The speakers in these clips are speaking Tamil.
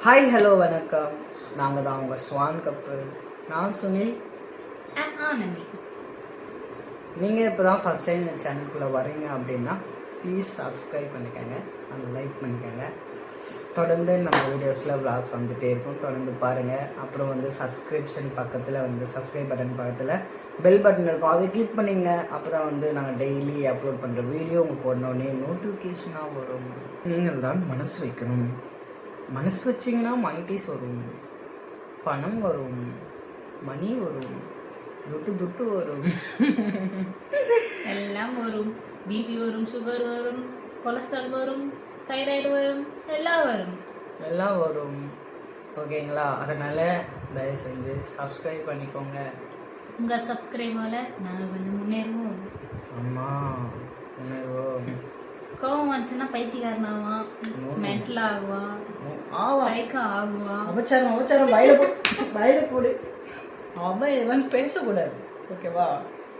ஹாய் ஹலோ வணக்கம். நாங்கள் தான் உங்கள் ஸ்வான் கப்பல். நான் சுனில். நீங்கள் இப்போ தான் ஃபஸ்ட் டைம் இந்த சேனலுக்குள்ளே வரீங்க அப்படின்னா ப்ளீஸ் சப்ஸ்கிரைப் பண்ணிக்கோங்க, அந்த லைக் பண்ணிக்கோங்க. தொடர்ந்து நம்ம வீடியோஸில் விளாக்ஸ் வந்துகிட்டே இருக்கும், தொடர்ந்து பாருங்கள். அப்புறம் வந்து சப்ஸ்கிரிப்ஷன் பக்கத்தில் வந்து சப்ஸ்கிரைப் பட்டன் பக்கத்தில் பெல் பட்டன் இருக்கும், அதை கிளிக் பண்ணிங்க. அப்போ தான் வந்து நாங்கள் டெய்லி அப்லோட் பண்ணுற வீடியோ உங்களுக்கு உடனே நோட்டிஃபிகேஷனாக வரும். நீங்கள் தான் மனசு வைக்கணும். மனசு வச்சிங்கன்னா மணிடைஸ் வரும், பணம் வரும், மணி வரும், துட்டு வரும், எல்லாம் வரும். பிபி வரும், சுகர் வரும், கொலஸ்ட்ரால் வரும், தைராய்டு வரும், எல்லாம் வரும். ஓகேங்களா? அதனால் தயவு செஞ்சு சப்ஸ்கிரைப் பண்ணிக்கோங்க. உங்கள் சப்ஸ்கிரைபால் நாங்கள் கொஞ்சம் முன்னேறுவோம். ஆமாம், முன்னேறுவோம். கோவம் வந்துச்சுன்னா பைத்தியக்காரனாவான், மென்டல் ஆகுவான், சைக்கோ ஆகுவான். அவச்சாரம் வயல போடு. அவன் இவன் பேசக்கூடாது, ஓகேவா?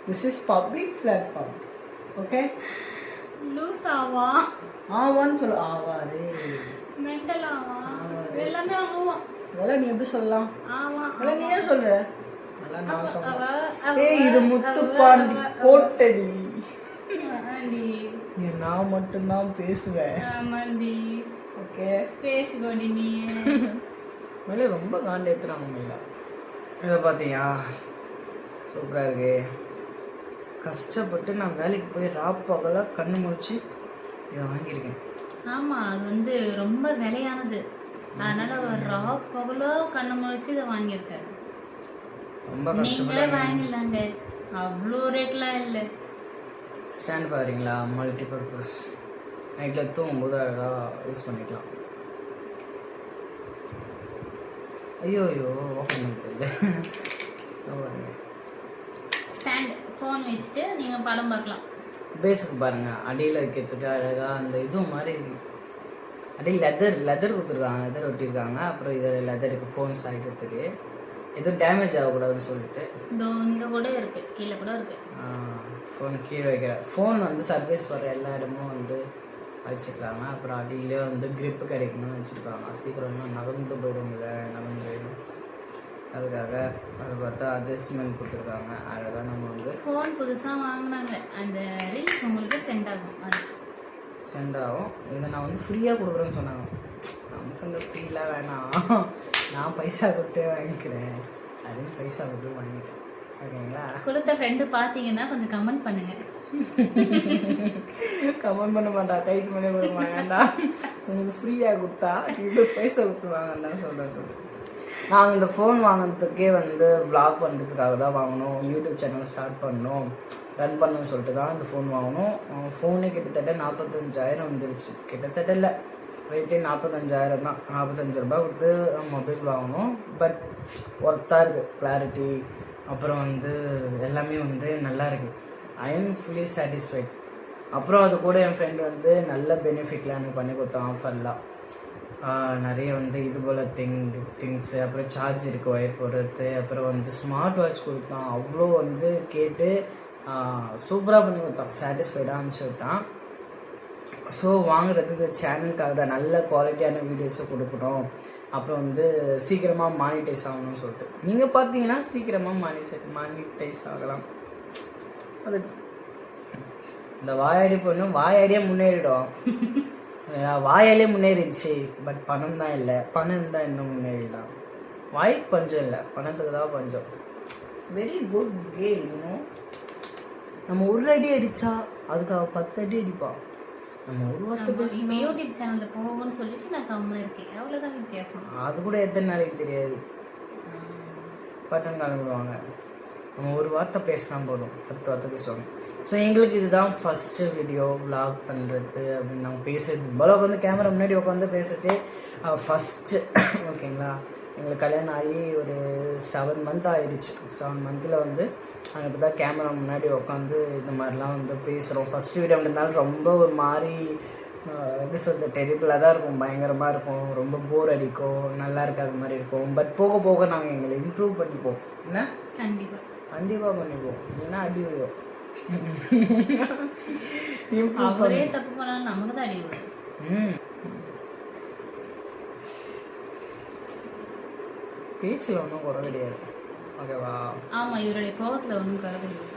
This is public platform, okay? Loose ஆவான், ஆவான்னு சொல்லு. ஆவாரு, மென்டல் ஆவான், எல்லாமே ஆகுவான். அதெல்லாம் நீ எப்படி சொல்லலாம்? ஆவான், அதெல்லாம் நீ ஏன் சொல்ற? இது முத்துப்பாண்டி கோட்டடி. நான் மட்டும்தான் பேசுவேன். ஓகே, பேசுகோடி நீ. மேலே ரொம்ப காண்டேத்துறாங்க மேல. இதை பார்த்தியா? சூப்பராக இருக்கு. கஷ்டப்பட்டு நான் வேலைக்கு போய் ராப்பகலாக கண்ணு முடிச்சு இதை வாங்கியிருக்கேன். ஆமாம், அது வந்து ரொம்ப விலையானது, அதனால ராப்பகலோ கண்ணு முடிச்சு இதை வாங்கியிருக்காரு. ரொம்ப நீங்களே வாங்கிடலாங்க, அவ்வளோ ரேட்லாம் இல்லை. ஸ்டாண்ட் பாருங்களா, மல்டி பர்பஸ். நைட்டில் தூங்கும்போது அழகாக யூஸ் பண்ணிக்கலாம். ஐயோ ஓப்பன் பண்ண தெரியல. ஸ்டாண்ட் ஃபோன் வச்சுட்டு நீங்கள் படம் பார்க்கலாம். பேஸுக்கு பாருங்கள், அடியில் வைக்கிறதுக்கு அழகாக அந்த இதுவும் மாதிரி அடியில் லெதர் கொடுத்துருக்காங்க, லெதர் ஒட்டியிருக்காங்க. அப்புறம் இதில் லெதருக்கு ஃபோன் சாய்க்கிறதுக்கு எதுவும் டேமேஜ் ஆகக்கூடாதுன்னு சொல்லிட்டு இதோ இங்கே கூட இருக்குது, கீழே கூட இருக்குது. ஃபோன் கீழே வைக்கிற ஃபோன் வந்து சர்வீஸ் வர எல்லா இடமும் வந்து வச்சுருக்காங்க. அப்புறம் அடியிலே வந்து க்ரிப்பு கிடைக்கணும்னு வச்சுருக்காங்க. சீக்கிரமாக நகர்ந்து போயிடும்ல, அதுக்காக அதை பார்த்தா அட்ஜஸ்ட்மெண்ட் கொடுத்துருக்காங்க. அழகாக நம்ம வந்து ஃபோன் புதுசாக வாங்கினாங்க, அந்த ரீல்ஸ் உங்களுக்கு சென்ட் ஆகும். இதை நான் வந்து ஃப்ரீயாக கொடுக்குறேன்னு சொன்னாங்க. நமக்கு அந்த ஃப்ரீலாம் வேணாம், நான் பைசா கொடுத்தே வாங்கிக்கிறேன். அதுவும் பைசா கொடுத்து வாங்கிக்கிறேன், ஓகேங்களா? கொடுத்த ஃப்ரெண்டு பார்த்தீங்கன்னா கொஞ்சம் கமெண்ட் பண்ணுங்கள். கமெண்ட் பண்ண மாட்டா, கைக்கு மேலே கொடுக்க மாட்டா. உங்களுக்கு ஃப்ரீயாக கொடுத்தா இவ்வளோ பைசா கொடுத்து வாங்கன்னு சொல்கிறேன். நாங்கள் இந்த ஃபோன் வாங்கினதுக்கே வந்து விளாக் பண்ணுறதுக்காக தான் வாங்கினோம். யூடியூப் சேனல் ஸ்டார்ட் பண்ணோம், ரன் பண்ணணும்னு சொல்லிட்டு தான் இந்த ஃபோன் வாங்கினோம். ஃபோனே கிட்டத்தட்ட 45,000 வந்துருச்சு. கிட்டத்தட்ட இல்லை, ரேட்டே 45,000 தான். 45 ரூபா கொடுத்து மொபைல் வாங்கினோம். பட் ஒர்த்தாக இருக்குது, கிளாரிட்டி அப்புறம் வந்து எல்லாமே வந்து நல்லா இருக்குது. I am fully satisfied. அப்புறம் அது கூட என் ஃப்ரெண்ட் வந்து நல்ல பெனிஃபிட்லாம் எனக்கு பண்ணி கொடுத்தான். ஆஃபர்லாம் நிறைய வந்து இது போல் திங்ஸு, அப்புறம் சார்ஜ் இருக்குது ஒயர் போடுறது, அப்புறம் வந்து ஸ்மார்ட் வாட்ச் கொடுத்தான். அவ்வளோ வந்து கேட்டு சூப்பராக பண்ணி கொடுத்தான், சாட்டிஸ்ஃபைடாக அனுப்பிச்சி விட்டான். ஸோ வாங்குறது இந்த சேனலுக்காக தான், நல்ல குவாலிட்டியான வீடியோஸை கொடுக்கணும். அப்புறம் வந்து சீக்கிரமாக மானிட்டைஸ் ஆகணும்னு சொல்லிட்டு நீங்கள் பார்த்தீங்கன்னா சீக்கிரமாக மானிட்டைஸ் ஆகலாம். அது இந்த வாயாடி பொண்ணு வாயாடியே முன்னேறிடும். வாயாலே முன்னேறிடுச்சு, பட் பணம் தான் இல்லை. பணம் இருந்தால் இன்னும் முன்னேறிடலாம். வாய்க்கு பஞ்சம் இல்லை, பணத்துக்கு தான் பஞ்சம். Very good girl. இன்னும் நம்ம ஒரு அடி அடித்தா அதுக்காக 10 அடி அடிப்பான். நம்ம ஒரு வார்த்தை பேசணும். யூடியூப் சேனலில் போகணும்னு சொல்லிட்டு நான் கம்மில் இருக்கேன், அவ்வளோதான் வித்தியாசம். அது கூட எத்தனை நாளைக்கு தெரியாது, பட்டன் கிளம்பிடுவாங்க. நம்ம ஒரு வார்த்தை பேசினா போதும், 10 வார்த்தை பேசுவாங்க. ஸோ எங்களுக்கு இதுதான் ஃபஸ்ட்டு வீடியோ விளாக் பண்ணுறது அப்படின்னு நாங்கள் பேசுகிறது. போல வந்து கேமரா முன்னாடி உட்காந்து பேசுறது ஃபஸ்ட்டு, ஓகேங்களா? எங்களுக்கு கல்யாணம் ஆகி ஒரு 7 மந்த் ஆகிடுச்சு. 7 மந்தில் வந்து நாங்கள் இப்போ தான் கேமரா முன்னாடி உட்காந்து இந்த மாதிரிலாம் வந்து பேசுகிறோம். ஃபஸ்ட்டு வீடியோ அப்படின்னாலும் ரொம்ப ஒரு மாதிரி எப்படி சொல்கிறது, டெரிபிளாக தான் இருக்கும், பயங்கரமாக இருக்கும், ரொம்ப போர் அடிக்கும், நல்லா இருக்காத மாதிரி இருக்கும். பட் போக போக நாங்கள் எங்களை இம்ப்ரூவ் பண்ணிப்போம். என்ன? கண்டிப்பாக பண்ணிப்போம், இல்லைன்னா அடி விழுவோம். அவரே தப்பு பண்ணாலும் நமக்கு தான் அடி விழும். பேச்சில் ஒன்றும் குறை கிடையாது. ஓகேவா? ஆமாம், இவருடைய கோவத்தில் ஒன்றும் குறை கிடையாது.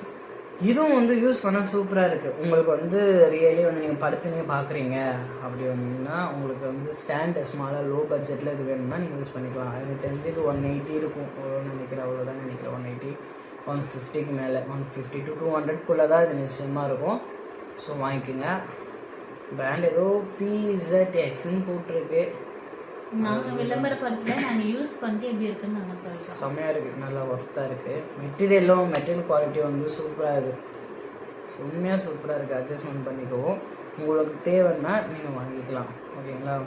இதுவும் வந்து யூஸ் பண்ண சூப்பராக இருக்குது. உங்களுக்கு வந்து ரியலி வந்து நீங்கள் படுத்துனே பார்க்குறீங்க அப்படி வந்தீங்கன்னா உங்களுக்கு வந்து ஸ்டாண்ட் ஸ்மாலாக லோ பட்ஜெட்டில் இது வேணும்னா நீங்கள் யூஸ் பண்ணிக்கலாம். எனக்கு தெரிஞ்சு இது 180 இருக்கும் நினைக்கிறேன், அவ்வளோதான் நினைக்கிறேன். 180 150க்கு மேலே 150 to 200க்குள்ளே தான் இது நிச்சயமாக இருக்கும். ஸோ வாங்கிக்கோங்க. பிராண்ட் ஏதோ PZXன்னு போட்டிருக்கு. நாங்கள் விளம்பரப்படுத்தல, நாங்கள் யூஸ் பண்ணிட்டு எப்படி இருக்குன்னு நாங்கள் சொல்கிறோம். செம்மையாக இருக்குது, நல்லா ஒர்த்தாக இருக்குது. மெட்டீரியல் குவாலிட்டி வந்து சூப்பராக இருக்குது, உண்மையாக சூப்பராக இருக்குது. அட்ஜஸ்ட்மெண்ட் பண்ணிக்கவும் உங்களுக்கு தேவைன்னா நீங்கள் வாங்கிக்கலாம். ஓகேங்களா?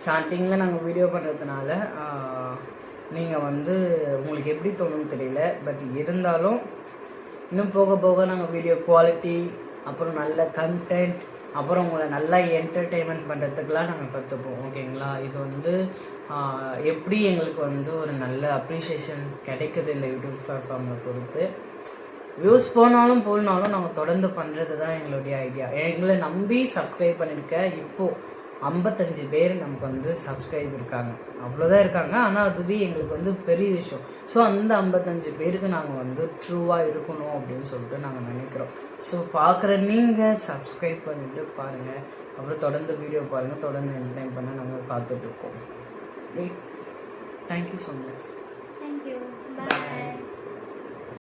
ஸ்டார்டிங்கில் நாங்கள் வீடியோ பண்ணுறதுனால நீங்கள் வந்து உங்களுக்கு எப்படி தோணுன்னு தெரியல. பட் இருந்தாலும் இன்னும் போக போக நாங்கள் வீடியோ குவாலிட்டி, அப்புறம் நல்ல கண்டென்ட், அப்புறம் உங்களை நல்லா என்டர்டெயின்மெண்ட் பண்ணுறதுக்கெலாம் நாங்கள் கற்றுப்போம். ஓகேங்களா? இது வந்து எப்படி எங்களுக்கு வந்து ஒரு நல்ல அப்ரிஷியேஷன் கிடைக்குது இந்த யூடியூப் பிளாட்ஃபார்மை பொறுத்து. வியூஸ் போனாலும் போனாலும் நாங்கள் தொடர்ந்து பண்ணுறது தான் எங்களுடைய ஐடியா. எங்களை நம்பி சப்ஸ்கிரைப் பண்ணியிருக்க இப்போது 55 பேர் நமக்கு வந்து சப்ஸ்கிரைப் இருக்காங்க, அவ்வளோதான் இருக்காங்க. ஆனால் அதுவே எங்களுக்கு வந்து பெரிய விஷயம். ஸோ அந்த 55 பேருக்கு நாங்கள் வந்து ட்ரூவாக இருக்கணும் அப்படின்னு சொல்லிட்டு நாங்கள் நினைக்கிறோம். ஸோ பார்க்குற நீங்கள் சப்ஸ்கிரைப் பண்ணிவிட்டு பாருங்கள், அப்புறம் தொடர்ந்து வீடியோ பாருங்கள், தொடர்ந்து என்டர்டைன் பண்ண நாங்கள் பார்த்துட்ருக்கோம். Thank you so much. தேங்க்யூ, பாய்.